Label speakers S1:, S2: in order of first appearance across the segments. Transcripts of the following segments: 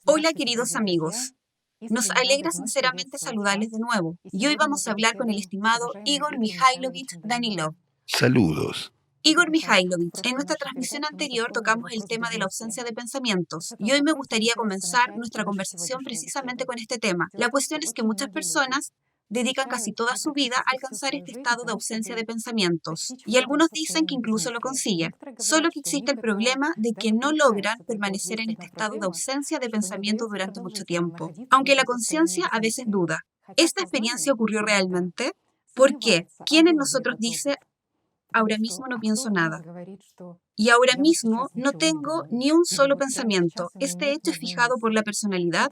S1: Hola queridos amigos, nos alegra sinceramente saludarles de nuevo y hoy vamos a hablar con el estimado Igor Mikhailovich Danilov.
S2: Saludos.
S1: Igor Mikhailovich, en nuestra transmisión anterior tocamos el tema de la ausencia de pensamientos y hoy me gustaría comenzar nuestra conversación precisamente con este tema. La cuestión es que muchas personas dedican casi toda su vida a alcanzar este estado de ausencia de pensamientos y algunos dicen que incluso lo consiguen, solo que existe el problema de que no logran permanecer en este estado de ausencia de pensamientos durante mucho tiempo, aunque la conciencia a veces duda. ¿Esta experiencia ocurrió realmente? ¿Por qué? ¿Quién en nosotros dice ahora mismo no pienso nada? Y ahora mismo no tengo ni un solo pensamiento. ¿Este hecho es fijado por la personalidad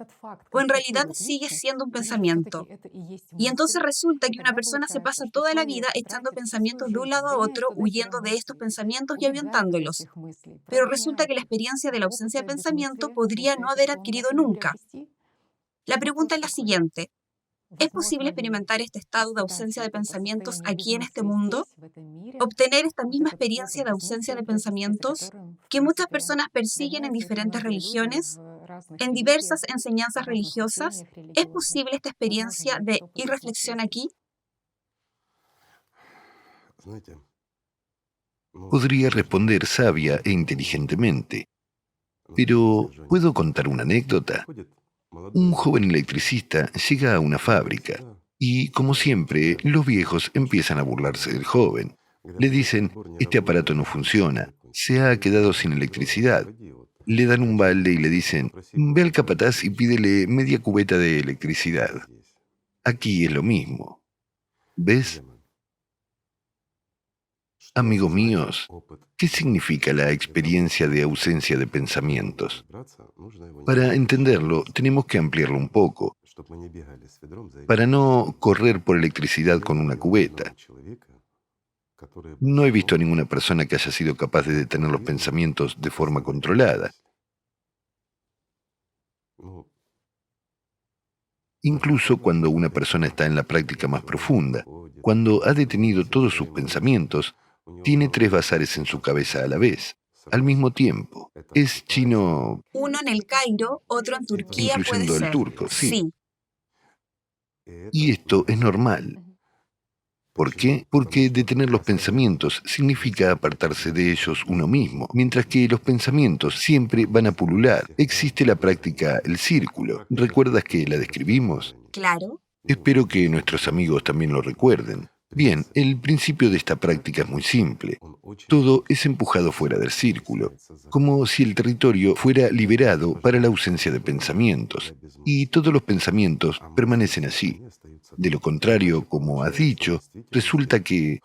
S1: o en realidad sigue siendo un pensamiento? Y entonces resulta que una persona se pasa toda la vida echando pensamientos de un lado a otro, huyendo de estos pensamientos y ahuyentándolos. Pero resulta que la experiencia de la ausencia de pensamiento podría no haber adquirido nunca. La pregunta es la siguiente. ¿Es posible experimentar este estado de ausencia de pensamientos aquí en este mundo? ¿Obtener esta misma experiencia de ausencia de pensamientos que muchas personas persiguen en diferentes religiones, en diversas enseñanzas religiosas? ¿Es posible esta experiencia de irreflexión aquí?
S2: Podría responder sabia e inteligentemente, pero ¿puedo contar una anécdota? Un joven electricista llega a una fábrica y, como siempre, los viejos empiezan a burlarse del joven. Le dicen, este aparato no funciona, se ha quedado sin electricidad. Le dan un balde y le dicen, ve al capataz y pídele media cubeta de electricidad. Aquí es lo mismo. ¿Ves? Amigos míos, ¿qué significa la experiencia de ausencia de pensamientos? Para entenderlo, tenemos que ampliarlo un poco, para no correr por electricidad con una cubeta. No he visto a ninguna persona que haya sido capaz de detener los pensamientos de forma controlada. Incluso cuando una persona está en la práctica más profunda, cuando ha detenido todos sus pensamientos, tiene tres bazares en su cabeza a la vez, al mismo tiempo. Es chino,
S1: Uno en el Cairo, otro en Turquía puede
S2: incluyendo el
S1: ser.
S2: turco, sí.
S1: Sí,
S2: Y esto es normal. ¿Por qué? Porque detener los pensamientos significa apartarse de ellos uno mismo, mientras que los pensamientos siempre van a pulular. Existe la práctica el círculo. ¿Recuerdas que la describimos?
S1: claro.
S2: Espero que nuestros amigos también lo recuerden. Bien, el principio de esta práctica es muy simple. Todo es empujado fuera del círculo, como si el territorio fuera liberado para la ausencia de pensamientos, y todos los pensamientos permanecen allí. De lo contrario, como has dicho, resulta que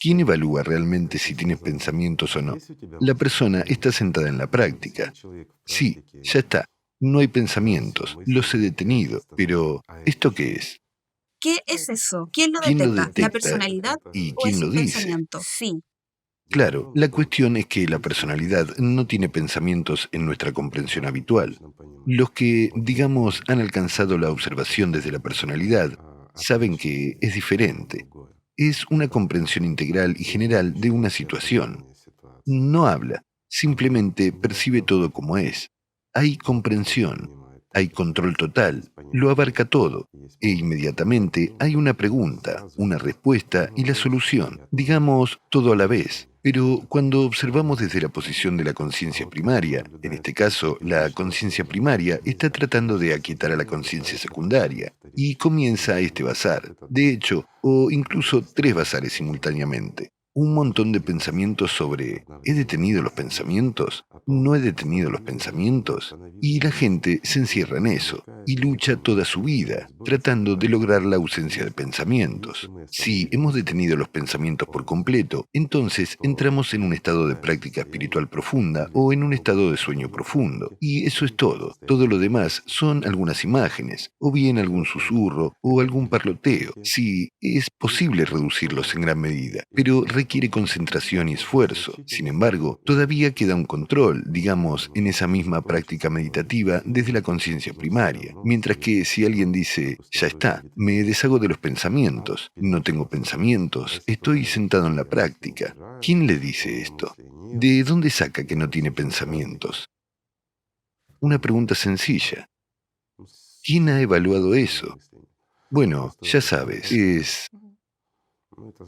S2: ¿quién evalúa realmente si tienes pensamientos o no? La persona está sentada en la práctica. Sí, ya está. No hay pensamientos, los he detenido, pero ¿esto qué es?
S1: ¿Qué es eso? ¿Quién lo
S2: ¿Quién lo
S1: detecta? ¿La
S2: detecta
S1: personalidad
S2: y
S1: o
S2: quién
S1: es
S2: lo
S1: un
S2: dice?
S1: pensamiento? Sí.
S2: Claro, la cuestión es que la personalidad no tiene pensamientos en nuestra comprensión habitual. Los que, digamos, han alcanzado la observación desde la personalidad saben que es diferente. Es una comprensión integral y general de una situación. No habla, simplemente percibe todo como es. Hay comprensión, hay control total, lo abarca todo, e inmediatamente hay una pregunta, una respuesta y la solución, digamos todo a la vez. Pero cuando observamos desde la posición de la conciencia primaria, en este caso, la conciencia primaria está tratando de aquietar a la conciencia secundaria, y comienza este bazar, de hecho, o incluso tres bazares simultáneamente. Un montón de pensamientos sobre ¿he detenido los pensamientos? ¿No he detenido los pensamientos? Y la gente se encierra en eso y lucha toda su vida tratando de lograr la ausencia de pensamientos. Si hemos detenido los pensamientos por completo, entonces entramos en un estado de práctica espiritual profunda o en un estado de sueño profundo. Y eso es todo. Todo lo demás son algunas imágenes, o bien algún susurro o algún parloteo. Sí, es posible reducirlos en gran medida, pero requiere concentración y esfuerzo. Sin embargo, todavía queda un control, digamos, en esa misma práctica meditativa desde la conciencia primaria. Mientras que si alguien dice, ya está, me deshago de los pensamientos, no tengo pensamientos, estoy sentado en la práctica. ¿Quién le dice esto? ¿De dónde saca que no tiene pensamientos? Una pregunta sencilla. ¿Quién ha evaluado eso? Bueno, ya sabes,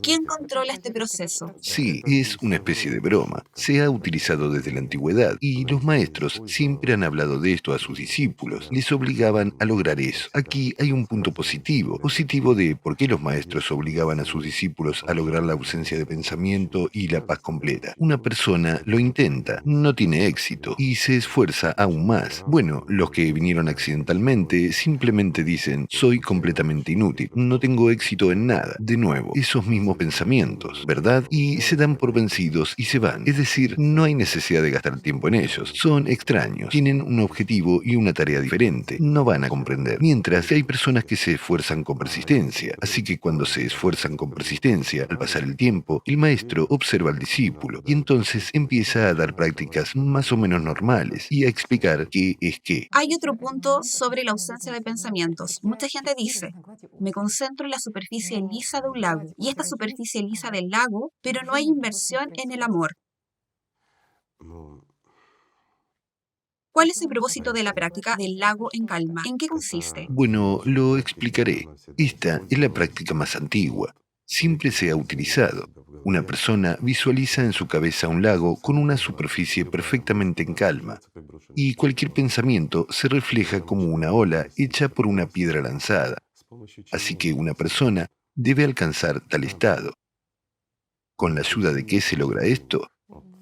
S1: ¿Quién controla este proceso?
S2: Sí, es una especie de broma. Se ha utilizado desde la antigüedad y los maestros siempre han hablado de esto a sus discípulos. Les obligaban a lograr eso. Aquí hay un punto positivo. Positivo de por qué los maestros obligaban a sus discípulos a lograr la ausencia de pensamiento y la paz completa. Una persona lo intenta, no tiene éxito y se esfuerza aún más. Bueno, los que vinieron accidentalmente simplemente dicen, soy completamente inútil, no tengo éxito en nada. De nuevo, esos mismos pensamientos, ¿verdad? Y se dan por vencidos y se van. Es decir, no hay necesidad de gastar tiempo en ellos. Son extraños, tienen un objetivo y una tarea diferente. No van a comprender. Mientras que hay personas que se esfuerzan con persistencia. Así que cuando se esfuerzan con persistencia, al pasar el tiempo, el maestro observa al discípulo y entonces empieza a dar prácticas más o menos normales y a explicar qué es qué.
S1: Hay otro punto sobre la ausencia de pensamientos. Mucha gente dice, me concentro en la superficie lisa de un lago y esta superficie lisa del lago, pero no hay inversión en el amor. ¿Cuál es el propósito de la práctica del lago en calma? ¿En qué consiste?
S2: Bueno, lo explicaré. Esta es la práctica más antigua. Siempre se ha utilizado. Una persona visualiza en su cabeza un lago con una superficie perfectamente en calma, y cualquier pensamiento se refleja como una ola hecha por una piedra lanzada. Así que una persona debe alcanzar tal estado. ¿Con la ayuda de qué se logra esto?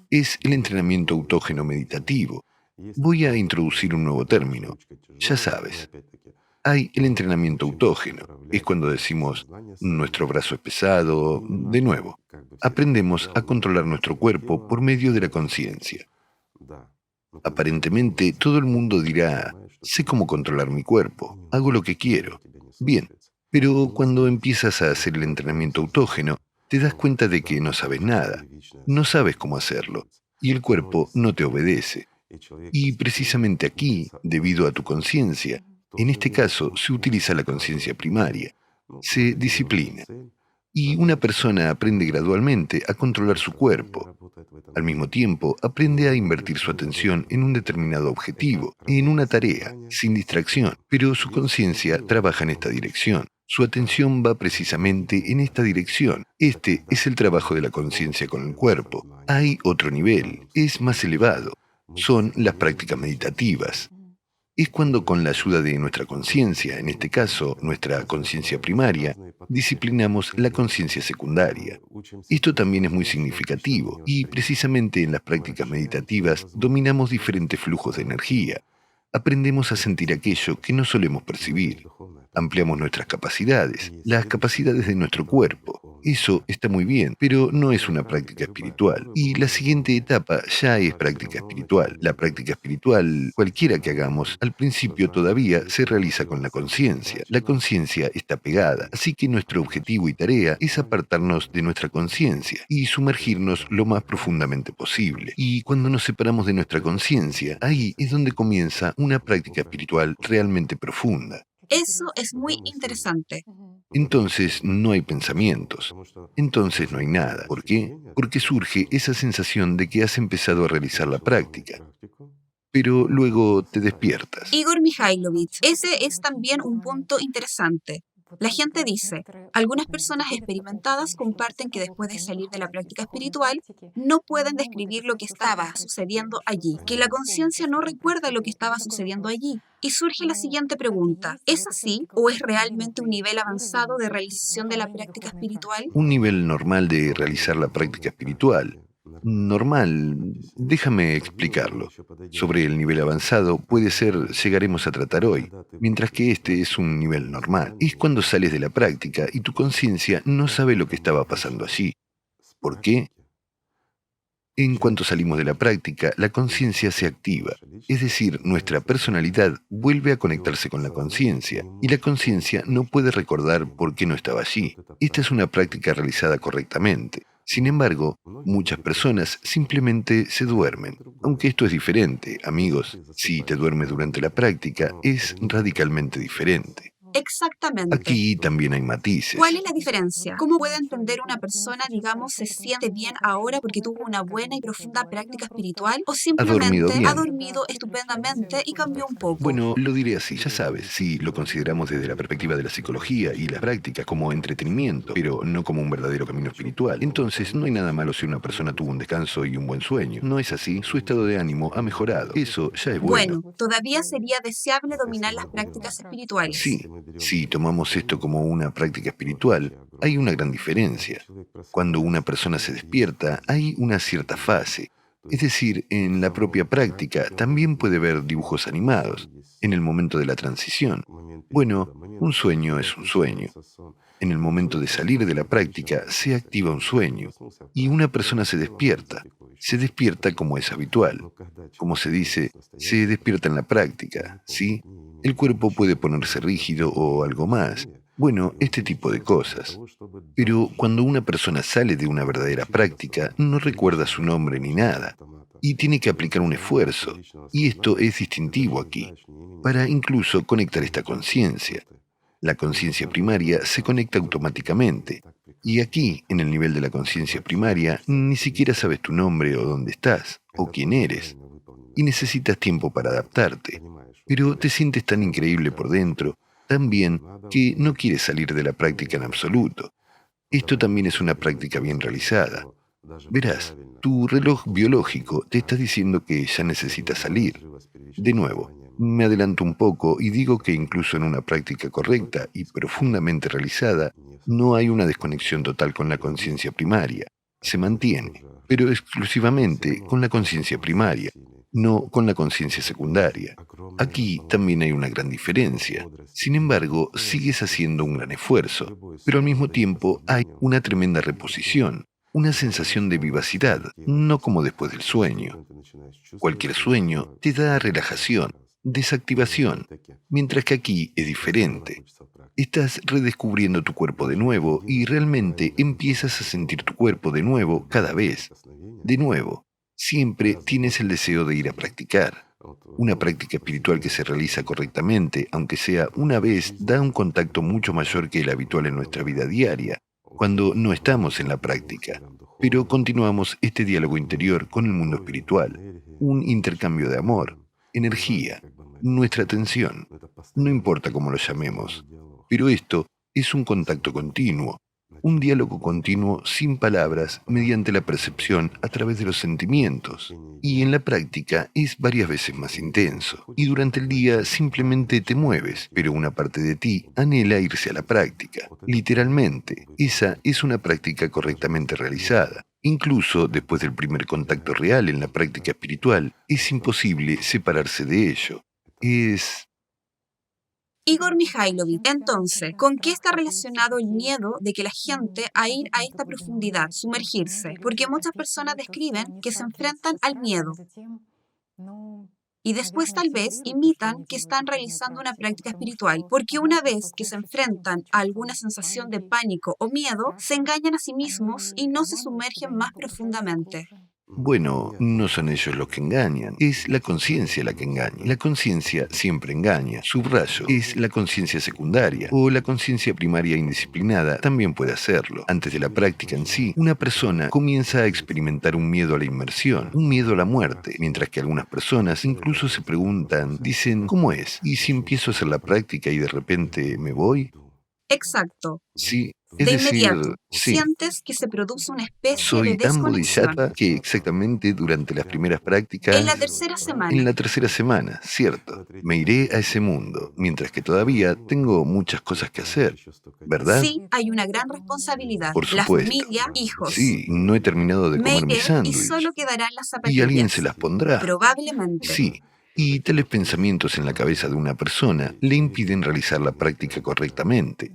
S2: Es el entrenamiento autógeno meditativo. Voy a introducir un nuevo término. Ya sabes, hay el entrenamiento autógeno. Es cuando decimos, nuestro brazo es pesado. De nuevo, aprendemos a controlar nuestro cuerpo por medio de la conciencia. Aparentemente, todo el mundo dirá, sé cómo controlar mi cuerpo, hago lo que quiero. Bien, pero cuando empiezas a hacer el entrenamiento autógeno, te das cuenta de que no sabes nada, no sabes cómo hacerlo, y el cuerpo no te obedece. Y precisamente aquí, debido a tu conciencia, en este caso se utiliza la conciencia primaria, se disciplina, y una persona aprende gradualmente a controlar su cuerpo. Al mismo tiempo, aprende a invertir su atención en un determinado objetivo, en una tarea, sin distracción, pero su conciencia trabaja en esta dirección. Su atención va precisamente en esta dirección. Este es el trabajo de la conciencia con el cuerpo. Hay otro nivel, es más elevado. Son las prácticas meditativas. Es cuando con la ayuda de nuestra conciencia, en este caso nuestra conciencia primaria, disciplinamos la conciencia secundaria. Esto también es muy significativo y precisamente en las prácticas meditativas dominamos diferentes flujos de energía. Aprendemos a sentir aquello que no solemos percibir. Ampliamos nuestras capacidades, las capacidades de nuestro cuerpo. Eso está muy bien, pero no es una práctica espiritual. Y la siguiente etapa ya es práctica espiritual. La práctica espiritual, cualquiera que hagamos, al principio todavía se realiza con la conciencia. La conciencia está pegada, así que nuestro objetivo y tarea es apartarnos de nuestra conciencia y sumergirnos lo más profundamente posible. Y cuando nos separamos de nuestra conciencia, ahí es donde comienza una práctica espiritual realmente profunda.
S1: Eso es muy interesante.
S2: Entonces no hay pensamientos. Entonces no hay nada. ¿Por qué? Porque surge esa sensación de que has empezado a realizar la práctica, pero luego te despiertas.
S1: Igor Mikhailovich, ese es también un punto interesante. La gente dice, algunas personas experimentadas comparten que después de salir de la práctica espiritual, no pueden describir lo que estaba sucediendo allí, que la conciencia no recuerda lo que estaba sucediendo allí. Y surge la siguiente pregunta, ¿es así o es realmente un nivel avanzado de realización de la práctica espiritual?
S2: Un nivel normal de realizar la práctica espiritual. Normal, déjame explicarlo. Sobre el nivel avanzado puede ser, llegaremos a tratar hoy, mientras que este es un nivel normal. Es cuando sales de la práctica y tu conciencia no sabe lo que estaba pasando allí. ¿Por qué? En cuanto salimos de la práctica, la conciencia se activa, es decir, nuestra personalidad vuelve a conectarse con la conciencia, y la conciencia no puede recordar por qué no estaba allí. Esta es una práctica realizada correctamente. Sin embargo, muchas personas simplemente se duermen. Aunque esto es diferente, amigos, si te duermes durante la práctica, es radicalmente diferente.
S1: Exactamente.
S2: Aquí también hay matices.
S1: ¿Cuál es la diferencia? ¿Cómo puede entender una persona, digamos, se siente bien ahora porque tuvo una buena y profunda práctica espiritual o
S2: ¿Ha dormido
S1: simplemente ha
S2: bien?
S1: dormido estupendamente y cambió un poco?
S2: Bueno, lo diré así, ya sabes, si lo consideramos desde la perspectiva de la psicología y la práctica como entretenimiento, pero no como un verdadero camino espiritual, entonces no hay nada malo si una persona tuvo un descanso y un buen sueño. No es así, su estado de ánimo ha mejorado. Eso ya es bueno.
S1: Bueno, todavía sería deseable dominar las prácticas espirituales.
S2: Sí, si tomamos esto como una práctica espiritual, hay una gran diferencia. Cuando una persona se despierta, hay una cierta fase. Es decir, en la propia práctica también puede ver dibujos animados, en el momento de la transición. Bueno, un sueño es un sueño. En el momento de salir de la práctica se activa un sueño y una persona se despierta. Se despierta como es habitual. Como se dice, se despierta en la práctica, ¿sí? El cuerpo puede ponerse rígido o algo más. Bueno, este tipo de cosas. Pero cuando una persona sale de una verdadera práctica, no recuerda su nombre ni nada, y tiene que aplicar un esfuerzo, y esto es distintivo aquí, para incluso conectar esta conciencia. La conciencia primaria se conecta automáticamente, y aquí, en el nivel de la conciencia primaria, ni siquiera sabes tu nombre o dónde estás, o quién eres, y necesitas tiempo para adaptarte, pero te sientes tan increíble por dentro, tan bien, que no quieres salir de la práctica en absoluto. Esto también es una práctica bien realizada. Verás, tu reloj biológico te está diciendo que ya necesitas salir. De nuevo, me adelanto un poco y digo que incluso en una práctica correcta y profundamente realizada, no hay una desconexión total con la conciencia primaria. Se mantiene, pero exclusivamente con la conciencia primaria, no con la conciencia secundaria. Aquí también hay una gran diferencia. Sin embargo, sigues haciendo un gran esfuerzo, pero al mismo tiempo hay una tremenda reposición, una sensación de vivacidad, no como después del sueño. Cualquier sueño te da relajación, desactivación, mientras que aquí es diferente. Estás redescubriendo tu cuerpo de nuevo y realmente empiezas a sentir tu cuerpo de nuevo cada vez. De nuevo, siempre tienes el deseo de ir a practicar. Una práctica espiritual que se realiza correctamente, aunque sea una vez, da un contacto mucho mayor que el habitual en nuestra vida diaria, cuando no estamos en la práctica, pero continuamos este diálogo interior con el mundo espiritual, un intercambio de amor, energía, nuestra atención, no importa cómo lo llamemos, pero esto es un contacto continuo, un diálogo continuo sin palabras mediante la percepción a través de los sentimientos. Y en la práctica es varias veces más intenso. Y durante el día simplemente te mueves, pero una parte de ti anhela irse a la práctica. Literalmente, esa es una práctica correctamente realizada. Incluso después del primer contacto real en la práctica espiritual, es imposible separarse de ello. Es...
S1: Igor Mikhailovich, entonces, ¿con qué está relacionado el miedo de que la gente a ir a esta profundidad, sumergirse? Porque muchas personas describen que se enfrentan al miedo y después tal vez imitan que están realizando una práctica espiritual, porque una vez que se enfrentan a alguna sensación de pánico o miedo, se engañan a sí mismos y no se sumergen más profundamente.
S2: Bueno, no son ellos los que engañan, es la conciencia la que engaña. La conciencia siempre engaña. Subrayo, es la conciencia secundaria o la conciencia primaria indisciplinada también puede hacerlo. Antes de la práctica en sí, una persona comienza a experimentar un miedo a la inmersión, un miedo a la muerte, mientras que algunas personas incluso se preguntan, dicen, ¿cómo es? ¿Y si empiezo a hacer la práctica y de repente me voy?
S1: Exacto.
S2: Sí, es
S1: De
S2: decir,
S1: inmediato,
S2: sí.
S1: sientes que se produce una especie de
S2: Soy tan
S1: desconexión.
S2: bodhisattva que exactamente durante las primeras
S1: En la
S2: prácticas,
S1: tercera
S2: en
S1: semana,
S2: la tercera semana, cierto, me iré a ese mundo, mientras que todavía tengo muchas cosas que hacer, ¿verdad?
S1: sí hay una gran responsabilidad.
S2: Por
S1: La
S2: supuesto.
S1: familia, hijos.
S2: Sí, no he terminado de
S1: Me
S2: comer mi
S1: iré y
S2: sándwich.
S1: solo quedarán las
S2: ¿Y alguien se
S1: zapatillas.
S2: las pondrá?
S1: Probablemente.
S2: Sí. Y tales pensamientos en la cabeza de una persona le impiden realizar la práctica correctamente.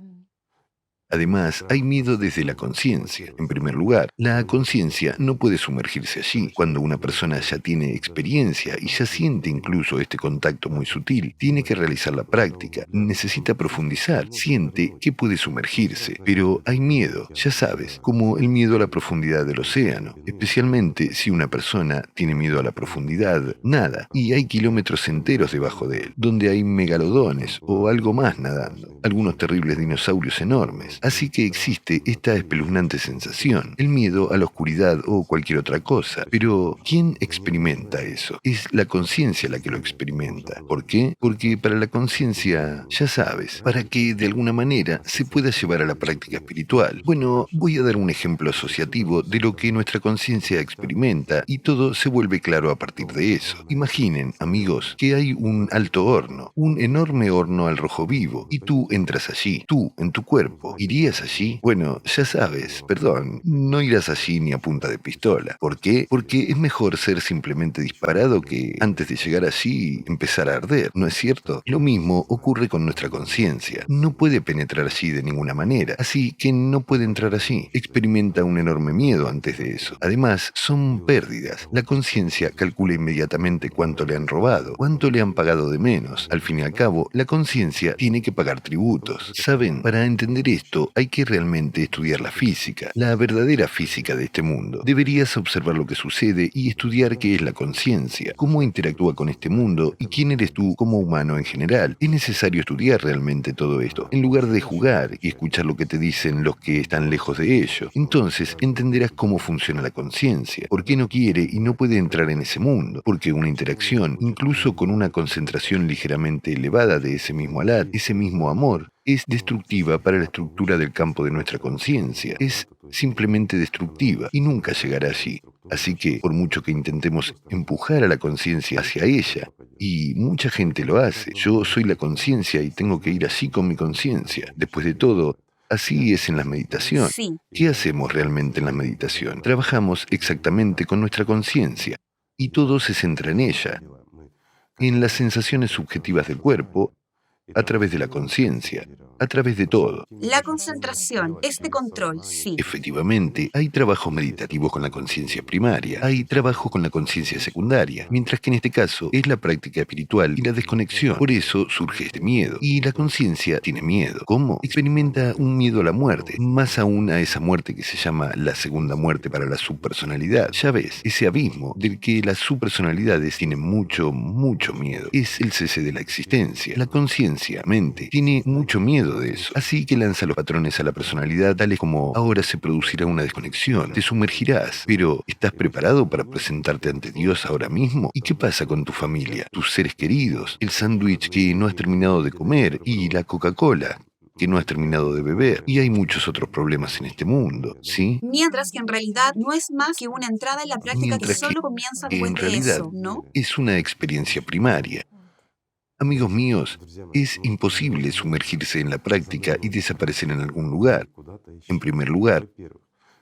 S2: Además, hay miedo desde la conciencia. En primer lugar, la conciencia no puede sumergirse allí. Cuando una persona ya tiene experiencia y ya siente incluso este contacto muy sutil, tiene que realizar la práctica, necesita profundizar, siente que puede sumergirse. Pero hay miedo, ya sabes, como el miedo a la profundidad del océano. Especialmente si una persona tiene miedo a la profundidad, nada, y hay kilómetros enteros debajo de él, donde hay megalodones o algo más nadando, algunos terribles dinosaurios enormes. Así que existe esta espeluznante sensación, el miedo a la oscuridad o cualquier otra cosa. Pero, ¿quién experimenta eso? Es la conciencia la que lo experimenta. ¿Por qué? Porque para la conciencia, ya sabes, para que de alguna manera se pueda llevar a la práctica espiritual. Bueno, voy a dar un ejemplo asociativo de lo que nuestra conciencia experimenta y todo se vuelve claro a partir de eso. Imaginen, amigos, que hay un alto horno, un enorme horno al rojo vivo, y tú entras allí, tú, en tu cuerpo. ¿Irías allí? Bueno, ya sabes, perdón, no irás allí ni a punta de pistola. ¿Por qué? Porque es mejor ser simplemente disparado que antes de llegar allí empezar a arder, ¿no es cierto? Lo mismo ocurre con nuestra conciencia. No puede penetrar allí de ninguna manera, así que no puede entrar allí. Experimenta un enorme miedo antes de eso. Además, son pérdidas. La conciencia calcula inmediatamente cuánto le han robado, cuánto le han pagado de menos. Al fin y al cabo, la conciencia tiene que pagar tributos. ¿Saben? Para entender esto, hay que realmente estudiar la física, la verdadera física de este mundo. Deberías observar lo que sucede y estudiar qué es la conciencia, cómo interactúa con este mundo y quién eres tú como humano en general. Es necesario estudiar realmente todo esto, en lugar de jugar y escuchar lo que te dicen los que están lejos de ello. Entonces entenderás cómo funciona la conciencia, por qué no quiere y no puede entrar en ese mundo, porque una interacción, incluso con una concentración ligeramente elevada de ese mismo alat, ese mismo amor, es destructiva para la estructura del campo de nuestra conciencia. Es simplemente destructiva y nunca llegará allí. Así que, por mucho que intentemos empujar a la conciencia hacia ella, y mucha gente lo hace, yo soy la conciencia y tengo que ir así con mi conciencia. Después de todo, así es en la meditación.
S1: Sí.
S2: ¿Qué hacemos realmente en la meditación? Trabajamos exactamente con nuestra conciencia y todo se centra en ella, en las sensaciones subjetivas del cuerpo, a través de la conciencia, a través de todo.
S1: La concentración, este control, sí.
S2: Efectivamente, hay trabajos meditativos con la conciencia primaria, hay trabajo con la conciencia secundaria, mientras que en este caso es la práctica espiritual y la desconexión. Por eso surge este miedo. Y la conciencia tiene miedo. ¿Cómo? Experimenta un miedo a la muerte, más aún a esa muerte que se llama la segunda muerte para la subpersonalidad. Ya ves, ese abismo del que las subpersonalidades tienen mucho, mucho miedo. Es el cese de la existencia. La conciencia, mente, tiene mucho miedo de eso. Así que lanza los patrones a la personalidad tales como: ahora se producirá una desconexión, te sumergirás, pero ¿estás preparado para presentarte ante Dios ahora mismo? ¿Y qué pasa con tu familia, tus seres queridos, el sándwich que no has terminado de comer y la Coca-Cola que no has terminado de beber? Y hay muchos otros problemas en este mundo, ¿sí?
S1: Mientras que en realidad no es más que una entrada en la práctica que
S2: Mientras que
S1: solo comienza después
S2: en
S1: de
S2: realidad
S1: eso, ¿no?
S2: es una experiencia primaria. Amigos míos, es imposible sumergirse en la práctica y desaparecer en algún lugar. En primer lugar,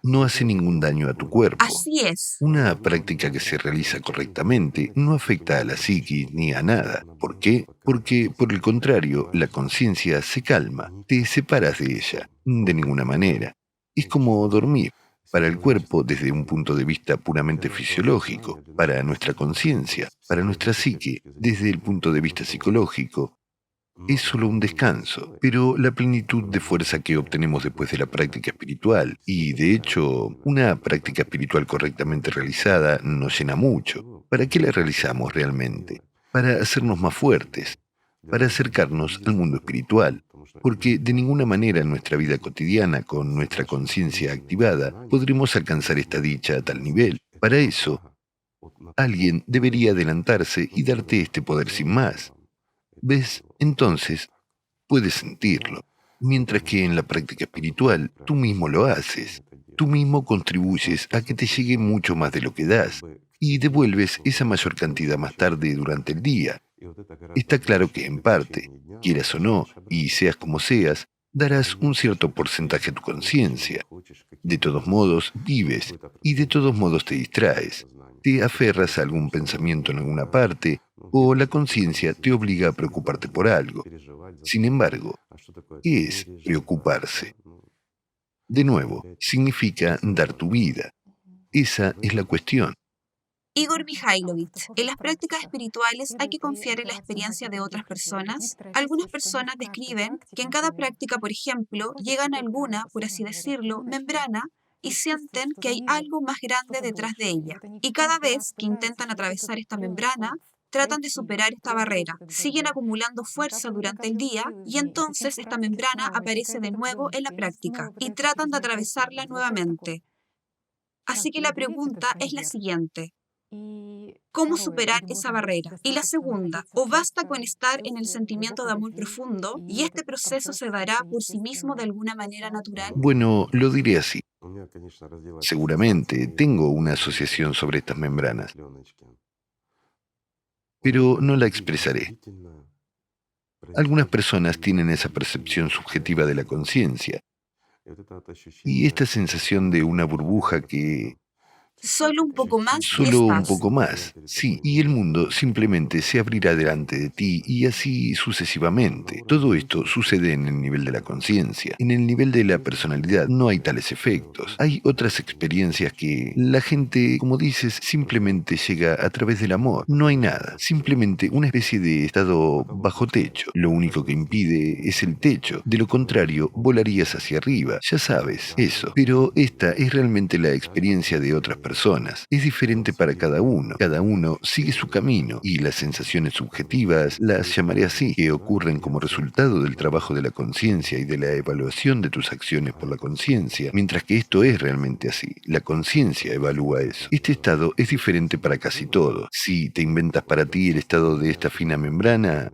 S2: no hace ningún daño a tu cuerpo.
S1: Así es.
S2: Una práctica que se realiza correctamente no afecta a la psiquis ni a nada. ¿Por qué? Porque, por el contrario, la conciencia se calma, te separas de ella, de ninguna manera. Es como dormir. Para el cuerpo, desde un punto de vista puramente fisiológico, para nuestra conciencia, para nuestra psique, desde el punto de vista psicológico, es solo un descanso, pero la plenitud de fuerza que obtenemos después de la práctica espiritual, y de hecho, una práctica espiritual correctamente realizada nos llena mucho. ¿Para qué la realizamos realmente? Para hacernos más fuertes, para acercarnos al mundo espiritual, porque de ninguna manera en nuestra vida cotidiana, con nuestra conciencia activada, podremos alcanzar esta dicha a tal nivel. Para eso, alguien debería adelantarse y darte este poder sin más. ¿Ves? Entonces, puedes sentirlo. Mientras que en la práctica espiritual, tú mismo lo haces. Tú mismo contribuyes a que te llegue mucho más de lo que das y devuelves esa mayor cantidad más tarde durante el día. Está claro que en parte, quieras o no, y seas como seas, darás un cierto porcentaje a tu conciencia. De todos modos, vives y de todos modos te distraes. Te aferras a algún pensamiento en alguna parte o la conciencia te obliga a preocuparte por algo. Sin embargo, ¿qué es preocuparse? De nuevo, significa dar tu vida. Esa es la cuestión.
S1: Igor Mikhailovich, en las prácticas espirituales hay que confiar en la experiencia de otras personas. Algunas personas describen que en cada práctica, por ejemplo, llegan a alguna, por así decirlo, membrana y sienten que hay algo más grande detrás de ella. Y cada vez que intentan atravesar esta membrana, tratan de superar esta barrera, siguen acumulando fuerza durante el día y entonces esta membrana aparece de nuevo en la práctica y tratan de atravesarla nuevamente. Así que la pregunta es la siguiente. ¿Cómo superar esa barrera? Y la segunda, o basta con estar en el sentimiento de amor profundo y este proceso se dará por sí mismo de alguna manera natural.
S2: Bueno, lo diré así. Seguramente tengo una asociación sobre estas membranas, pero no la expresaré. Algunas personas tienen esa percepción subjetiva de la conciencia y esta sensación de una burbuja que
S1: Solo un poco más y
S2: solo un
S1: estás.
S2: poco más, sí, y el mundo simplemente se abrirá delante de ti y así sucesivamente. Todo esto sucede en el nivel de la conciencia. En el nivel de la personalidad no hay tales efectos. Hay otras experiencias que la gente, como dices, simplemente llega a través del amor. No hay nada, simplemente una especie de estado bajo techo. Lo único que impide es el techo. De lo contrario, volarías hacia arriba. Ya sabes, eso. Pero esta es realmente la experiencia de otras personas. Es diferente para cada uno. Cada uno sigue su camino y las sensaciones subjetivas, las llamaré así, que ocurren como resultado del trabajo de la conciencia y de la evaluación de tus acciones por la conciencia, mientras que esto es realmente así. La conciencia evalúa eso. Este estado es diferente para casi todo. Si te inventas para ti el estado de esta fina membrana,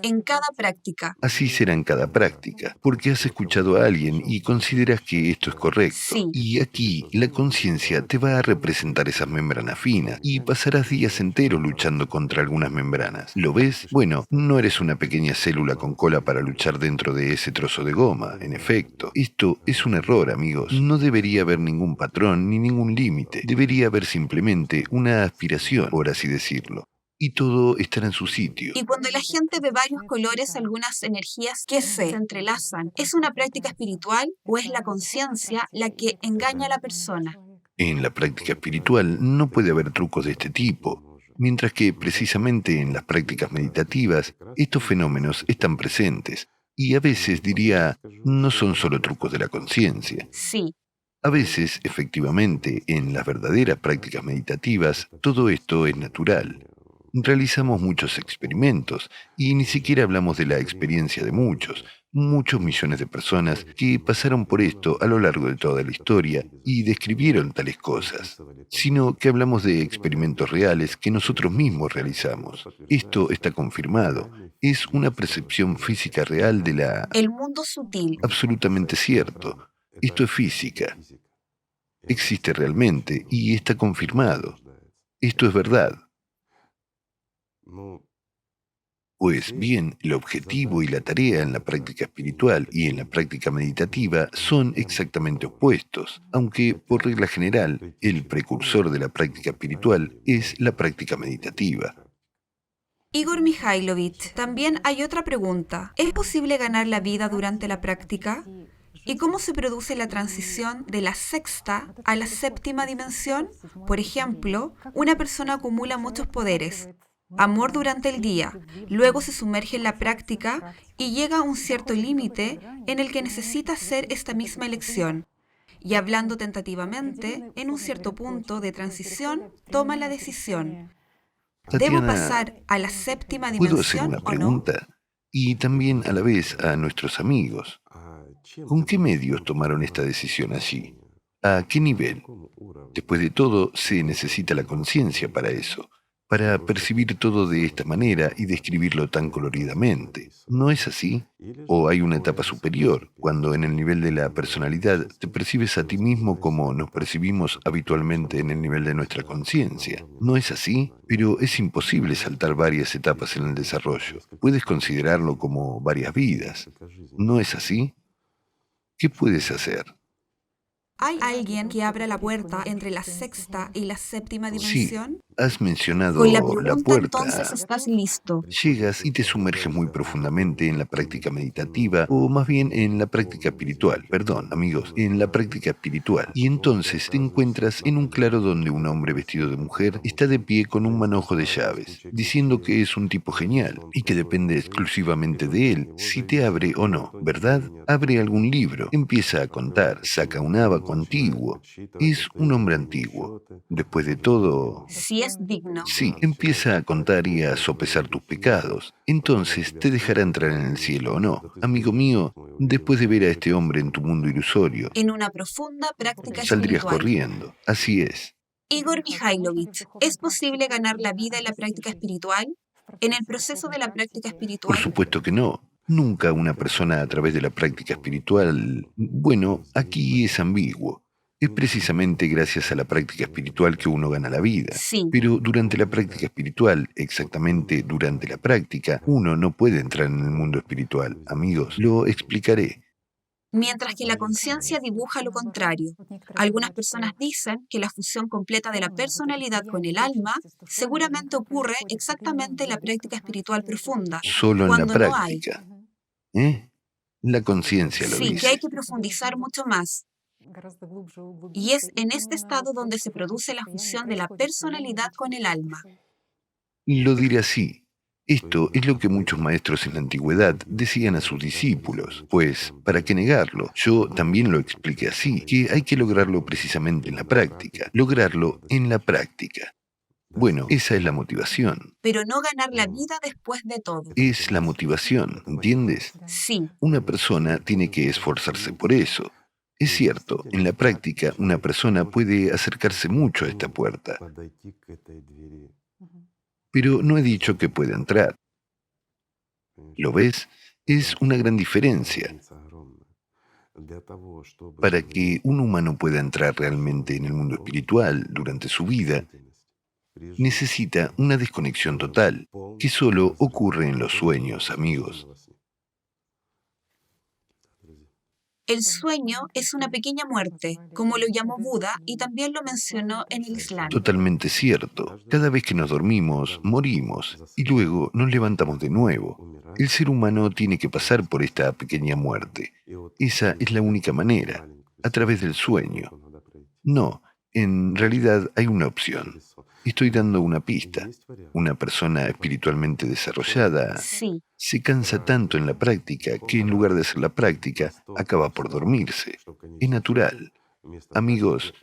S1: En cada práctica.
S2: así será en cada práctica, porque has escuchado a alguien y consideras que esto es correcto.
S1: Sí.
S2: Y aquí la conciencia te va a representar esas membranas finas y pasarás días enteros luchando contra algunas membranas. ¿Lo ves? Bueno, no eres una pequeña célula con cola para luchar dentro de ese trozo de goma, en efecto. Esto es un error, amigos. No debería haber ningún patrón ni ningún límite. Debería haber simplemente una aspiración, por así decirlo. Y todo estará en su sitio.
S1: Y cuando la gente ve varios colores, algunas energías que se entrelazan, ¿es una práctica espiritual o es la conciencia la que engaña a la persona?
S2: En la práctica espiritual no puede haber trucos de este tipo, mientras que precisamente en las prácticas meditativas estos fenómenos están presentes y a veces diría no son solo trucos de la conciencia.
S1: Sí.
S2: A veces, efectivamente, en las verdaderas prácticas meditativas todo esto es natural. Realizamos muchos experimentos y ni siquiera hablamos de la experiencia de muchos millones de personas que pasaron por esto a lo largo de toda la historia y describieron tales cosas, sino que hablamos de experimentos reales que nosotros mismos realizamos. Esto está confirmado. Es una percepción física real de la...
S1: El mundo sutil.
S2: Absolutamente cierto. Esto es física. Existe realmente y está confirmado. Esto es verdad. Pues bien, el objetivo y la tarea en la práctica espiritual y en la práctica meditativa son exactamente opuestos, aunque por regla general el precursor de la práctica espiritual es la práctica meditativa.
S1: Igor Mikhailovich, también hay otra pregunta. ¿Es posible ganar la vida durante la práctica? ¿Y cómo se produce la transición de la sexta a la séptima dimensión? Por ejemplo, una persona acumula muchos poderes, amor durante el día, luego se sumerge en la práctica y llega a un cierto límite en el que necesita hacer esta misma elección. Y hablando tentativamente, en un cierto punto de transición, toma la decisión. ¿Debo
S2: Tatiana,
S1: pasar a la séptima
S2: ¿puedo hacer
S1: dimensión
S2: una
S1: o no?
S2: pregunta? Y también a la vez a nuestros amigos. ¿Con qué medios tomaron esta decisión allí? ¿A qué nivel? Después de todo, se necesita la conciencia para eso, para percibir todo de esta manera y describirlo tan coloridamente. ¿No es así? ¿O hay una etapa superior, cuando en el nivel de la personalidad te percibes a ti mismo como nos percibimos habitualmente en el nivel de nuestra conciencia? ¿No es así? Pero es imposible saltar varias etapas en el desarrollo. Puedes considerarlo como varias vidas. ¿No es así? ¿Qué puedes hacer?
S1: ¿Hay alguien que abra la puerta entre la sexta y la séptima
S2: Sí,
S1: dimensión?
S2: has
S1: Con la
S2: mencionado la
S1: pregunta entonces
S2: puerta.
S1: estás listo.
S2: Llegas y te sumerges muy profundamente en la práctica meditativa, o más bien en la práctica espiritual, perdón, amigos, en la práctica espiritual. Y entonces te encuentras en un claro donde un hombre vestido de mujer está de pie con un manojo de llaves, diciendo que es un tipo genial y que depende exclusivamente de él si te abre o no, ¿verdad? Abre algún libro, empieza a contar, saca un abaco antiguo. Es un hombre antiguo. Después de todo,
S1: Si es digno.
S2: sí, empieza a contar y a sopesar tus pecados. Entonces te dejará entrar en el cielo o no. Amigo mío, después de ver a este hombre en tu mundo ilusorio,
S1: En una profunda práctica
S2: saldrías
S1: espiritual.
S2: corriendo. Así es.
S1: Igor Mikhailovich, ¿es posible ganar la vida en la práctica espiritual? En el proceso de la práctica
S2: Por
S1: espiritual,
S2: supuesto que no. Nunca una persona a través de la práctica espiritual... Bueno, aquí es ambiguo. Es precisamente gracias a la práctica espiritual que uno gana la vida.
S1: sí,
S2: Pero durante la práctica espiritual, exactamente durante la práctica, uno no puede entrar en el mundo espiritual. Amigos, lo explicaré.
S1: mientras que la conciencia dibuja lo contrario. Algunas personas dicen que la fusión completa de la personalidad con el alma seguramente ocurre exactamente en la práctica espiritual profunda,
S2: Solo en la
S1: cuando no hay.
S2: práctica. ¿Eh? La conciencia lo
S1: Sí, que hay
S2: dice.
S1: que profundizar mucho más. Y es en este estado donde se produce la fusión de la personalidad con el alma.
S2: Lo diré así. Esto es lo que muchos maestros en la antigüedad decían a sus discípulos, pues, ¿para qué negarlo? Yo también lo expliqué así, que hay que lograrlo precisamente en la práctica, lograrlo en la práctica. Bueno, esa es la motivación,
S1: Pero no ganar la vida después de todo.
S2: es la motivación, ¿entiendes?
S1: Sí,
S2: Una persona tiene que esforzarse por eso. Es cierto, en la práctica una persona puede acercarse mucho a esta puerta, pero no he dicho que pueda entrar. ¿Lo ves? Es una gran diferencia. Para que un humano pueda entrar realmente en el mundo espiritual durante su vida, necesita una desconexión total, que solo ocurre en los sueños, amigos.
S1: el sueño es una pequeña muerte, como lo llamó Buda y también lo mencionó en el Islam.
S2: Totalmente cierto. Cada vez que nos dormimos, morimos y luego nos levantamos de nuevo. El ser humano tiene que pasar por esta pequeña muerte. Esa es la única manera, a través del sueño. No, en realidad hay una opción. Estoy dando una pista. Una persona espiritualmente desarrollada
S1: Sí,
S2: se cansa tanto en la práctica que en lugar de hacer la práctica acaba por dormirse. Es natural. Amigos,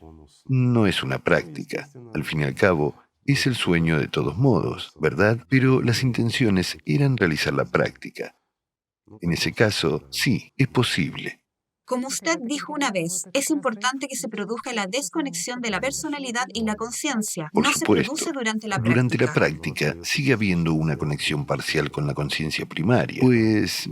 S2: no es una práctica. Al fin y al cabo, es el sueño de todos modos, ¿verdad? Pero las intenciones eran realizar la práctica. En ese caso, sí, es posible.
S1: como usted dijo una vez, es importante que se produzca la desconexión de la personalidad y la conciencia.
S2: Por
S1: No se produce
S2: supuesto,
S1: durante la
S2: durante la
S1: práctica.
S2: práctica sigue habiendo una conexión parcial con la conciencia primaria, pues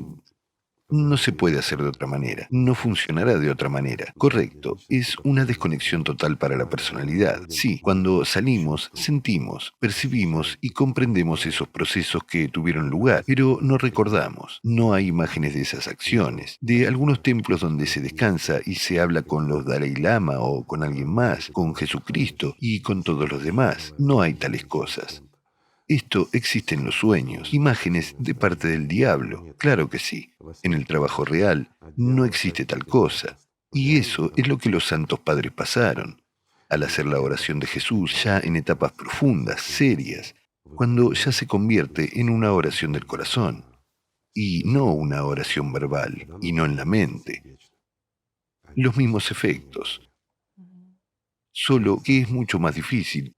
S2: no se puede hacer de otra manera, no funcionará de otra manera. Correcto, es una desconexión total para la personalidad. Sí, cuando salimos, sentimos, percibimos y comprendemos esos procesos que tuvieron lugar, pero no recordamos. No hay imágenes de esas acciones, de algunos templos donde se descansa y se habla con los Dalai Lama o con alguien más, con Jesucristo y con todos los demás. No hay tales cosas. Esto existe en los sueños, imágenes de parte del diablo, claro que sí. En el trabajo real no existe tal cosa. Y eso es lo que los santos padres pasaron, al hacer la oración de Jesús ya en etapas profundas, serias, cuando ya se convierte en una oración del corazón, y no una oración verbal, y no en la mente. Los mismos efectos, solo que es mucho más difícil,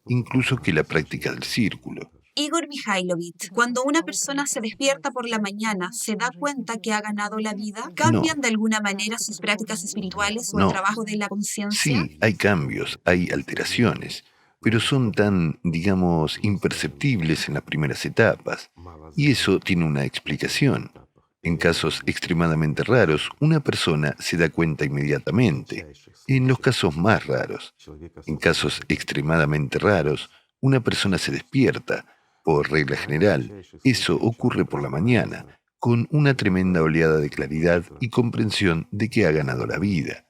S2: incluso que la práctica del círculo.
S1: Igor Mikhailovich, cuando una persona se despierta por la mañana, ¿se da cuenta que ha ganado la vida?
S2: No,
S1: ¿Cambian de alguna manera sus prácticas espirituales o el
S2: no.
S1: trabajo de la conciencia?
S2: Sí, hay cambios, hay alteraciones, pero son tan, digamos, imperceptibles en las primeras etapas. Y eso tiene una explicación. En casos extremadamente raros, una persona se da cuenta inmediatamente. En los casos más raros, en casos extremadamente raros, una persona se despierta. Por regla general, eso ocurre por la mañana, con una tremenda oleada de claridad y comprensión de que ha ganado la vida.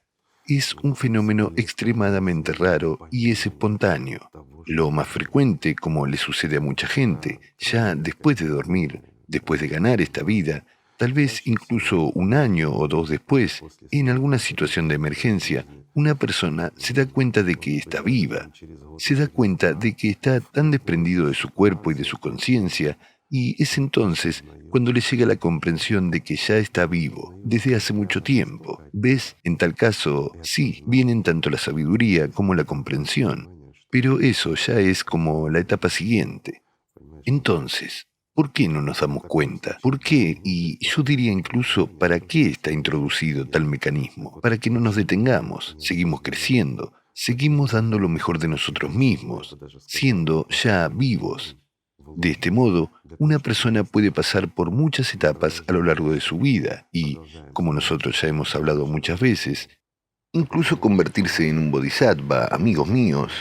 S2: Es un fenómeno extremadamente raro y es espontáneo. Lo más frecuente, como le sucede a mucha gente, ya después de dormir, después de ganar esta vida, tal vez incluso un año o dos después, en alguna situación de emergencia, una persona se da cuenta de que está viva, se da cuenta de que está tan desprendido de su cuerpo y de su conciencia, y es entonces cuando le llega la comprensión de que ya está vivo desde hace mucho tiempo. ¿Ves? En tal caso, sí, vienen tanto la sabiduría como la comprensión, pero eso ya es como la etapa siguiente. Entonces, ¿por qué no nos damos cuenta? ¿Por qué? Y yo diría incluso, ¿para qué está introducido tal mecanismo? Para que no nos detengamos, seguimos creciendo, seguimos dando lo mejor de nosotros mismos, siendo ya vivos. De este modo, una persona puede pasar por muchas etapas a lo largo de su vida y, como nosotros ya hemos hablado muchas veces, incluso convertirse en un bodhisattva, amigos míos.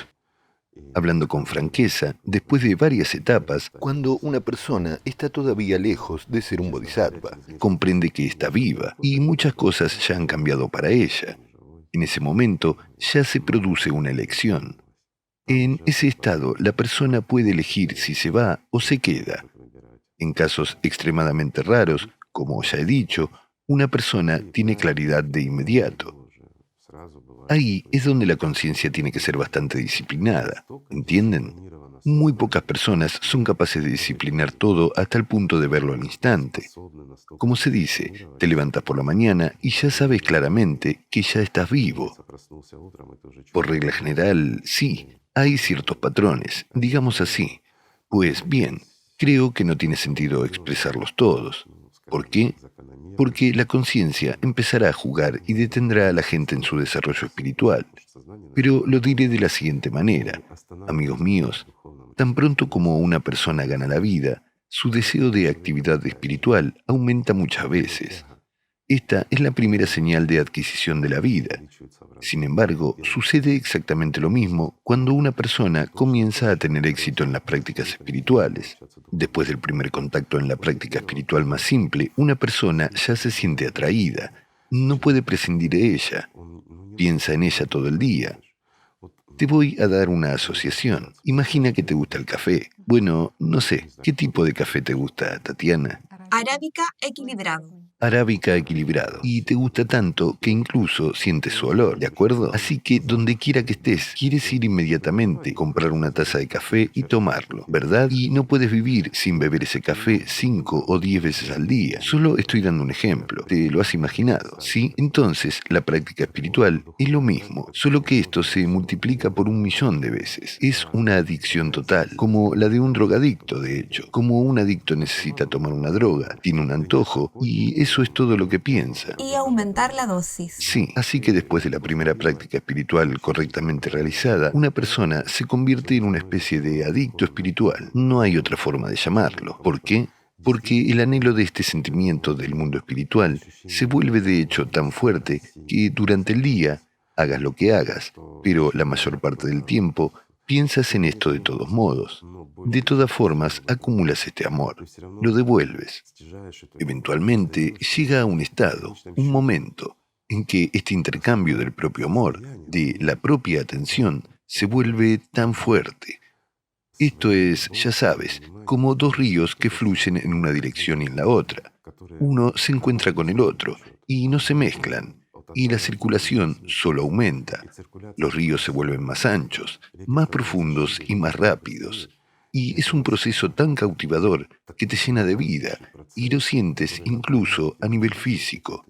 S2: Hablando con franqueza, después de varias etapas, cuando una persona está todavía lejos de ser un bodhisattva, comprende que está viva y muchas cosas ya han cambiado para ella. En ese momento ya se produce una elección. En ese estado, la persona puede elegir si se va o se queda. En casos extremadamente raros, como ya he dicho, una persona tiene claridad de inmediato. Ahí es donde la conciencia tiene que ser bastante disciplinada, ¿entienden? Muy pocas personas son capaces de disciplinar todo hasta el punto de verlo al instante. Como se dice, te levantas por la mañana y ya sabes claramente que ya estás vivo. Por regla general, sí, hay ciertos patrones, digamos así. Pues bien, creo que no tiene sentido expresarlos todos. ¿Por qué? Porque la conciencia empezará a jugar y detendrá a la gente en su desarrollo espiritual. Pero lo diré de la siguiente manera, amigos míos, tan pronto como una persona gana la vida, su deseo de actividad espiritual aumenta muchas veces. Esta es la primera señal de adquisición de la vida. Sin embargo, sucede exactamente lo mismo cuando una persona comienza a tener éxito en las prácticas espirituales. Después del primer contacto en la práctica espiritual más simple, una persona ya se siente atraída, no puede prescindir de ella, piensa en ella todo el día. Te voy a dar una asociación. Imagina que te gusta el café. Bueno, no sé, ¿qué tipo de café te gusta, Tatiana?
S1: Arábica equilibrado.
S2: Arábica equilibrado. Y te gusta tanto que incluso sientes su olor, ¿de acuerdo? Así que donde quiera que estés, quieres ir inmediatamente, comprar una taza de café y tomarlo, ¿verdad? Y no puedes vivir sin beber ese café 5 o 10 veces al día. Solo estoy dando un ejemplo. ¿Te lo has imaginado? ¿Sí? Entonces, la práctica espiritual es lo mismo, solo que esto se multiplica por 1.000.000 de veces. Es una adicción total, como la de un drogadicto, de hecho. Como un adicto necesita tomar una droga, tiene un antojo y eso es todo lo que piensa.
S1: Y aumentar la dosis.
S2: Sí, así que después de la primera práctica espiritual correctamente realizada, una persona se convierte en una especie de adicto espiritual. No hay otra forma de llamarlo. ¿Por qué? Porque el anhelo de este sentimiento del mundo espiritual se vuelve de hecho tan fuerte que durante el día, hagas lo que hagas, pero la mayor parte del tiempo, piensas en esto de todos modos. De todas formas, acumulas este amor, lo devuelves. Eventualmente llega a un estado, un momento, en que este intercambio del propio amor, de la propia atención, se vuelve tan fuerte. Esto es, ya sabes, como dos ríos que fluyen en una dirección y en la otra. Uno se encuentra con el otro y no se mezclan, y la circulación solo aumenta. Los ríos se vuelven más anchos, más profundos y más rápidos. Y es un proceso tan cautivador que te llena de vida y lo sientes incluso a nivel físico.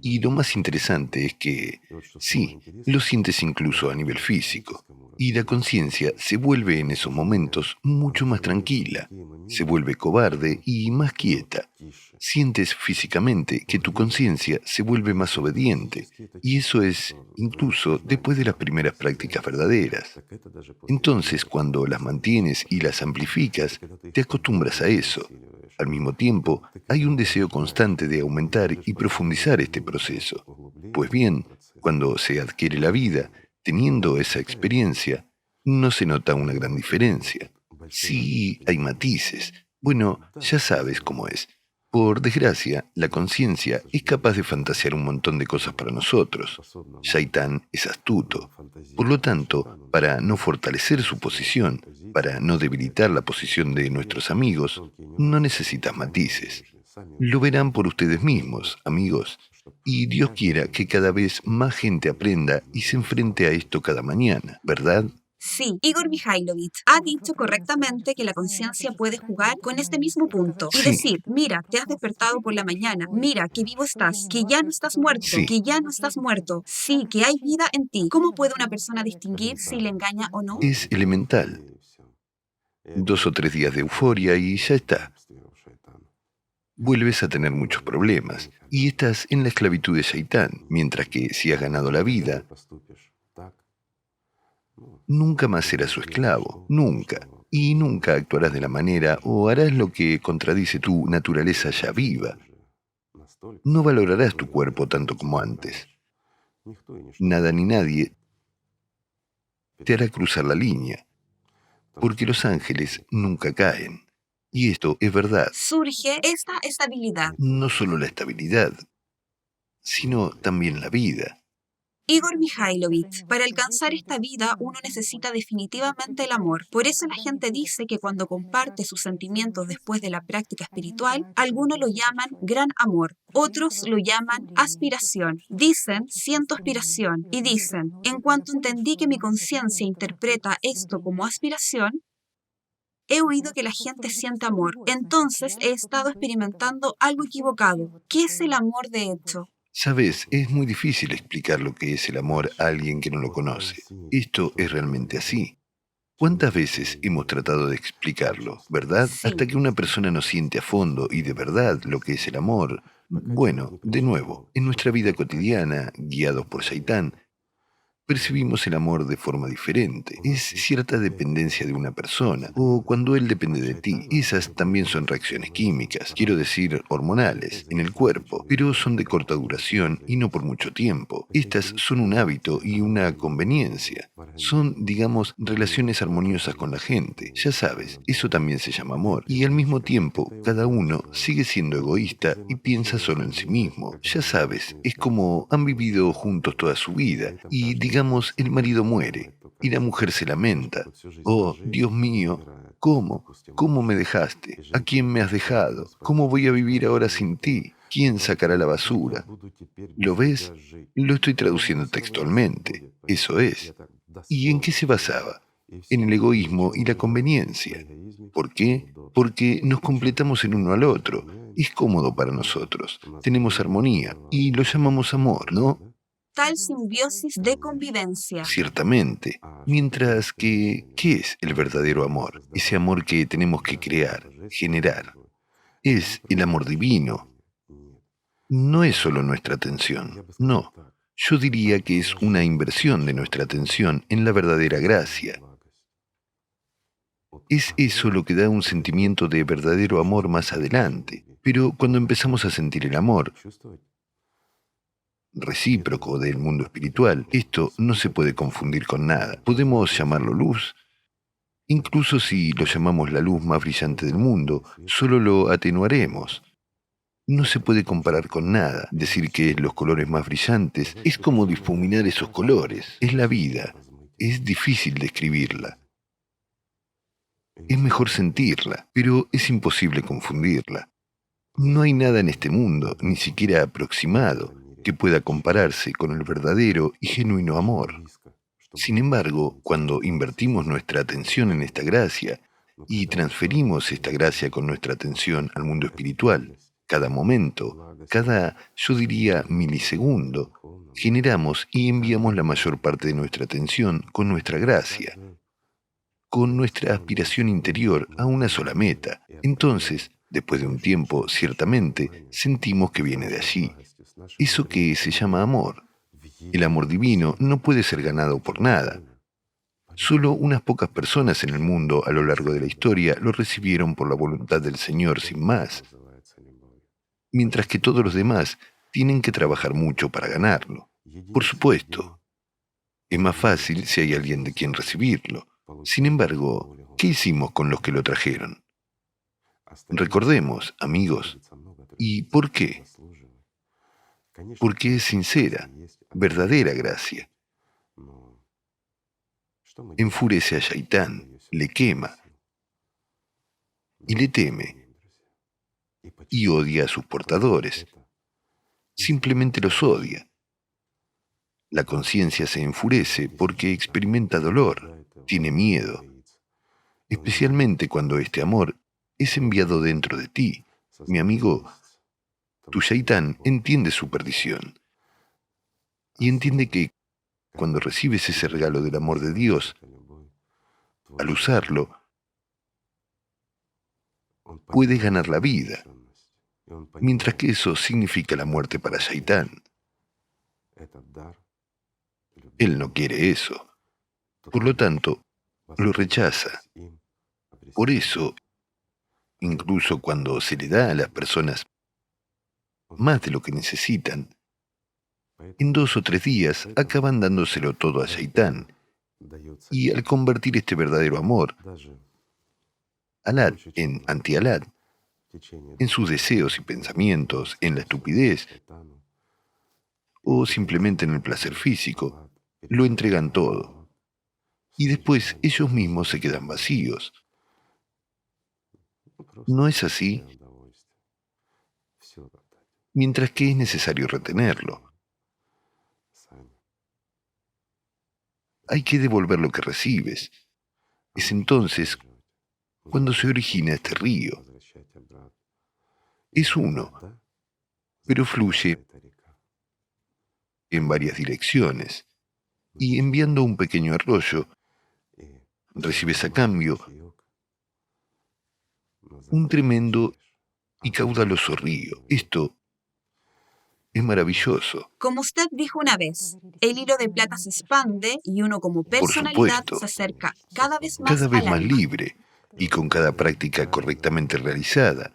S2: Y lo más interesante es que, sí, lo sientes incluso a nivel físico. Y la conciencia se vuelve en esos momentos mucho más tranquila, se vuelve cobarde y más quieta. Sientes físicamente que tu conciencia se vuelve más obediente, y eso es incluso después de las primeras prácticas verdaderas. Entonces, cuando las mantienes y las amplificas, te acostumbras a eso. Al mismo tiempo, hay un deseo constante de aumentar y profundizar este proceso. Pues bien, cuando se adquiere la vida, teniendo esa experiencia, no se nota una gran diferencia. Sí, hay matices. Bueno, ya sabes cómo es. Por desgracia, la conciencia es capaz de fantasear un montón de cosas para nosotros. Shaitán es astuto. Por lo tanto, para no fortalecer su posición, para no debilitar la posición de nuestros amigos, no necesitas matices. Lo verán por ustedes mismos, amigos. Y Dios quiera que cada vez más gente aprenda y se enfrente a esto cada mañana, ¿verdad?
S1: Sí, Igor Mikhailovich ha dicho correctamente que la conciencia puede jugar con este mismo punto y
S2: Sí,
S1: decir, mira, te has despertado por la mañana, mira, que vivo estás, que ya no estás muerto,
S2: sí.
S1: que ya no estás muerto, sí, que hay vida en ti. ¿Cómo puede una persona distinguir si le engaña o no?
S2: Es elemental. 2 o 3 días de euforia y ya está. Vuelves a tener muchos problemas y estás en la esclavitud de Shaitán, mientras que si has ganado la vida, nunca más serás su esclavo, nunca. Y nunca actuarás de la manera o harás lo que contradice tu naturaleza ya viva. No valorarás tu cuerpo tanto como antes. Nada ni nadie te hará cruzar la línea, porque los ángeles nunca caen. Y esto es verdad,
S1: Surge esta estabilidad.
S2: no solo la estabilidad, sino también la vida.
S1: Igor Mikhailovich, para alcanzar esta vida uno necesita definitivamente el amor. Por eso la gente dice que cuando comparte sus sentimientos después de la práctica espiritual, algunos lo llaman gran amor, otros lo llaman aspiración. Dicen, siento aspiración, y dicen, en cuanto entendí que mi conciencia interpreta esto como aspiración, he oído que la gente siente amor. Entonces he estado experimentando algo equivocado. ¿Qué es el amor de hecho?
S2: Sabes, es muy difícil explicar lo que es el amor a alguien que no lo conoce. Esto es realmente así. ¿Cuántas veces hemos tratado de explicarlo, verdad?
S1: Sí.
S2: Hasta que una persona no siente a fondo y de verdad lo que es el amor. Bueno, de nuevo, en nuestra vida cotidiana, guiados por Shaitán, percibimos el amor de forma diferente. Es cierta dependencia de una persona, o cuando él depende de ti. Esas también son reacciones químicas, quiero decir hormonales, en el cuerpo, pero son de corta duración y no por mucho tiempo. Estas son un hábito y una conveniencia. Son, digamos, relaciones armoniosas con la gente. Ya sabes, eso también se llama amor. Y al mismo tiempo, cada uno sigue siendo egoísta y piensa solo en sí mismo. Ya sabes, es como han vivido juntos toda su vida y, digamos, el marido muere y la mujer se lamenta. Oh, Dios mío, ¿cómo? ¿Cómo me dejaste? ¿A quién me has dejado? ¿Cómo voy a vivir ahora sin ti? ¿Quién sacará la basura? ¿Lo ves? Lo estoy traduciendo textualmente. Eso es. ¿Y en qué se basaba? En el egoísmo y la conveniencia. ¿Por qué? Porque nos completamos el uno al otro. Es cómodo para nosotros. Tenemos armonía y lo llamamos amor, ¿no?
S1: Tal simbiosis de convivencia.
S2: Ciertamente. Mientras que, ¿qué es el verdadero amor? Ese amor que tenemos que crear, generar. Es el amor divino. No es solo nuestra atención, no. Yo diría que es una inversión de nuestra atención en la verdadera gracia. Es eso lo que da un sentimiento de verdadero amor más adelante. Pero cuando empezamos a sentir el amor recíproco del mundo espiritual, esto no se puede confundir con nada. Podemos llamarlo luz. Incluso si lo llamamos la luz más brillante del mundo, solo lo atenuaremos. No se puede comparar con nada. Decir que los colores más brillantes es como difuminar esos colores. Es la vida. Es difícil describirla. Es mejor sentirla, pero es imposible confundirla. No hay nada en este mundo, ni siquiera aproximado, que pueda compararse con el verdadero y genuino amor. Sin embargo, cuando invertimos nuestra atención en esta gracia y transferimos esta gracia con nuestra atención al mundo espiritual, cada momento, cada, yo diría, milisegundo, generamos y enviamos la mayor parte de nuestra atención con nuestra gracia, con nuestra aspiración interior a una sola meta. Entonces, después de un tiempo, ciertamente, sentimos que viene de allí. Eso que se llama amor. El amor divino no puede ser ganado por nada. Solo unas pocas personas en el mundo a lo largo de la historia lo recibieron por la voluntad del Señor sin más, mientras que todos los demás tienen que trabajar mucho para ganarlo. Por supuesto, es más fácil si hay alguien de quien recibirlo. Sin embargo, ¿qué hicimos con los que lo trajeron? Recordemos, amigos, ¿Y por qué? Porque es sincera, verdadera gracia. Enfurece a Shaitán, le quema y le teme y odia a sus portadores. Simplemente los odia. La conciencia se enfurece porque experimenta dolor, tiene miedo, especialmente cuando este amor es enviado dentro de ti. Mi amigo, tu Shaitán entiende su perdición y entiende que cuando recibes ese regalo del amor de Dios, al usarlo, puedes ganar la vida, mientras que eso significa la muerte para Shaitán. Él no quiere eso. Por lo tanto, lo rechaza. Por eso, incluso cuando se le da a las personas más de lo que necesitan, en 2 o 3 días acaban dándoselo todo a Shaitán. Y al convertir este verdadero amor, Alad en anti-Alad, en sus deseos y pensamientos, en la estupidez o simplemente en el placer físico, lo entregan todo. Y después ellos mismos se quedan vacíos. ¿No es así? Mientras que es necesario retenerlo. Hay que devolver lo que recibes. Es entonces cuando se origina este río. Es uno, pero fluye en varias direcciones. Y enviando un pequeño arroyo, recibes a cambio un tremendo y caudaloso río. Esto es maravilloso.
S1: Como usted dijo una vez, el hilo de plata se expande y uno como
S2: Por
S1: personalidad
S2: supuesto,
S1: se acerca cada vez más
S2: cada vez
S1: al
S2: más
S1: alma.
S2: libre y con cada práctica correctamente realizada.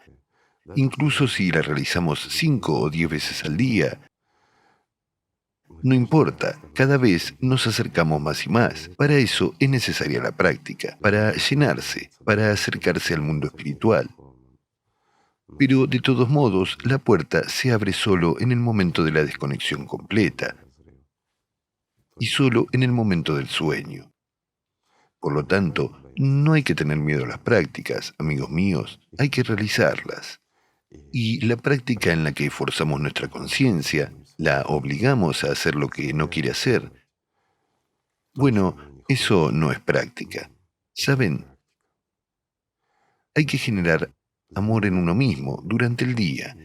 S2: Incluso si la realizamos 5 o 10 veces al día, no importa, cada vez nos acercamos más y más. Para eso es necesaria la práctica, para llenarse, para acercarse al mundo espiritual. Pero de todos modos, la puerta se abre solo en el momento de la desconexión completa y solo en el momento del sueño. Por lo tanto, no hay que tener miedo a las prácticas, amigos míos, hay que realizarlas. Y la práctica en la que forzamos nuestra conciencia, la obligamos a hacer lo que no quiere hacer, bueno, eso no es práctica. ¿Saben? Hay que generar amor en uno mismo durante el día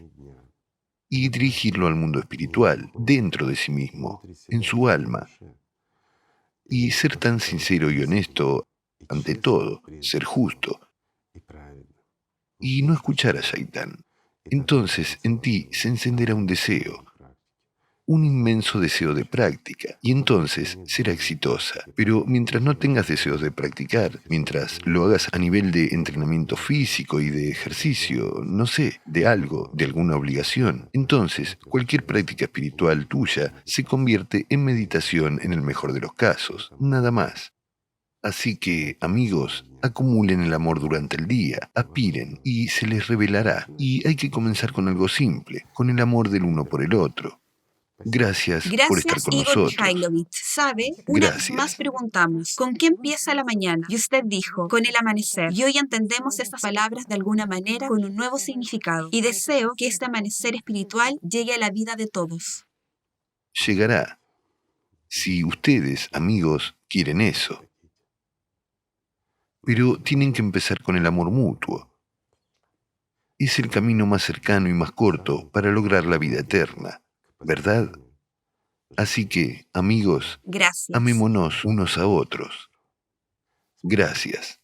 S2: y dirigirlo al mundo espiritual, dentro de sí mismo, en su alma, y ser tan sincero y honesto ante todo, ser justo, y no escuchar a Shaitán. Entonces en ti se encenderá un deseo, un inmenso deseo de práctica, y entonces será exitosa. Pero mientras no tengas deseos de practicar, mientras lo hagas a nivel de entrenamiento físico y de ejercicio, no sé, de algo, de alguna obligación, entonces cualquier práctica espiritual tuya se convierte en meditación en el mejor de los casos, nada más. Así que, amigos, acumulen el amor durante el día, aspiren y se les revelará. Y hay que comenzar con algo simple, con el amor del uno por el otro. Gracias por estar
S1: Gracias,
S2: con
S1: Igor
S2: nosotros.
S1: Mikhailovich. Sabe, una vez más
S2: Gracias.
S1: preguntamos, ¿con qué empieza la mañana? Y usted dijo, con el amanecer. Y hoy entendemos estas palabras de alguna manera con un nuevo significado. Y deseo que este amanecer espiritual llegue a la vida de todos.
S2: Llegará, si ustedes, amigos, quieren eso. Pero tienen que empezar con el amor mutuo. Es el camino más cercano y más corto para lograr la vida eterna, ¿verdad? Así que, amigos,
S1: Gracias.
S2: amémonos unos a otros. Gracias.